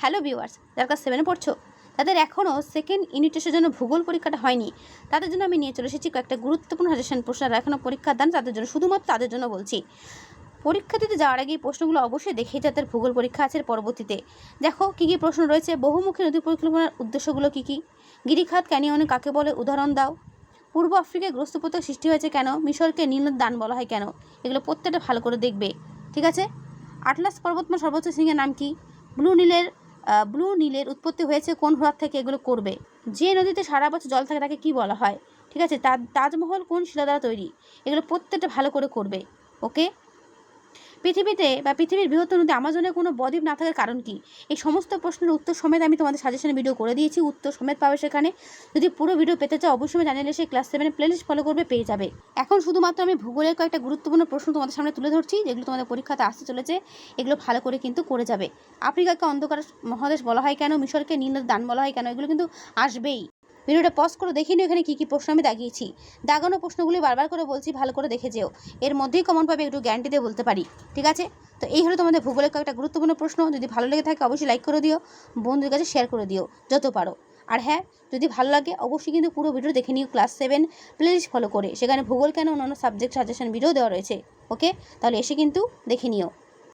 Hello viewers, যারা class 7-এ পড়ছো তাদের এখনও সেকেন্ড ইউনিট টেস্টের জন্য ভূগোল পরীক্ষাটা হয়নি, তাদের জন্য আমি নিয়ে চলে এসেছি কয়েকটা গুরুত্বপূর্ণ সাজেশন প্রশ্ন। এখনও পরীক্ষা দেন তাদের জন্য, শুধুমাত্র তাদের জন্য বলছি। পরীক্ষা দিতে যাওয়ার আগে এই প্রশ্নগুলো অবশ্যই দেখেই যাদের ভূগোল পরীক্ষা আছে পরবর্তীতে। দেখো কী কী প্রশ্ন রয়েছে। বহুমুখী নদী পরিকল্পনার উদ্দেশ্যগুলো কী কী? গিরিখাত ক্যানিয়নে কাকে বলে, উদাহরণ দাও। পূর্ব আফ্রিকায় গ্রস্ত উপত্যকা সৃষ্টি হয়েছে কেন? মিশরকে নীল দান বলা হয় কেন? এগুলো প্রত্যেকটা ভালো করে দেখবে, ঠিক আছে? আটলাস পর্বতমালার সর্বোচ্চ শৃঙ্গের নাম কি? ব্লু নীলের উৎপত্তি হয়েছে কোন হ্রদ থেকে? এগুলো করবে। যে নদীতে সারা বছর জল থাকে তাকে কি বলা হয়? ঠিক আছে। তাজমহল কোন শিলা দ্বারা তৈরি? এগুলো প্রত্যেকটা ভালো করে করবে, ওকে? পৃথিবীর বৃহত্তম নদী আমাজনের কোনো বদ্বীপ না থাকার কারণ কি? এই সমস্ত প্রশ্নের উত্তর সমেত আমি তোমাদের সাজেশনে ভিডিও করে দিয়েছি, উত্তর সমেত পাবে সেখানে। যদি পুরো ভিডিও পেতে চাও অবশ্যই জানিয়ে সেই ক্লাস 7-এর প্লেলিস্ট ফলো করবে, পেয়ে যাবে। এখন শুধুমাত্র আমি ভূগোলের কয়েকটা গুরুত্বপূর্ণ প্রশ্ন তোমাদের সামনে তুলে ধরছি, যেগুলো তোমাদের পরীক্ষাতে আসতে চলেছে। এগুলো ভালো করে কিন্তু করে যাবে। আফ্রিকাকে অন্ধকার মহাদেশ বলা হয় কেন? মিশরকে নীল দান বলা হয় কেন? এগুলো কিন্তু আসবেই। ভিডিওটা পজ করে দেখে নিও এখানে কী কী প্রশ্ন আমি দাগিয়েছি। দাগানো প্রশ্নগুলি বারবার করে বলছি, ভালো করে দেখে যেও। এর মধ্যেই কমন পাবে, একটু গ্যারান্টি দিয়ে বলতে পারি, ঠিক আছে? তো এই হলো তোমাদের ভূগোলের কয়েকটা গুরুত্বপূর্ণ প্রশ্ন। যদি ভালো লেগে থাকে অবশ্যই লাইক করে দিও, বন্ধুদের কাছে শেয়ার করে দিও যত পারো। আর হ্যাঁ, যদি ভালো লাগে অবশ্যই কিন্তু পুরো ভিডিও দেখে নিও ক্লাস 7 প্লেলিস্ট ফলো করে। সেখানে ভূগোল কেন অন্যান্য সাবজেক্ট সাজেশন ভিডিও দেওয়া রয়েছে, ওকে? তাহলে এসে কিন্তু দেখে নিও।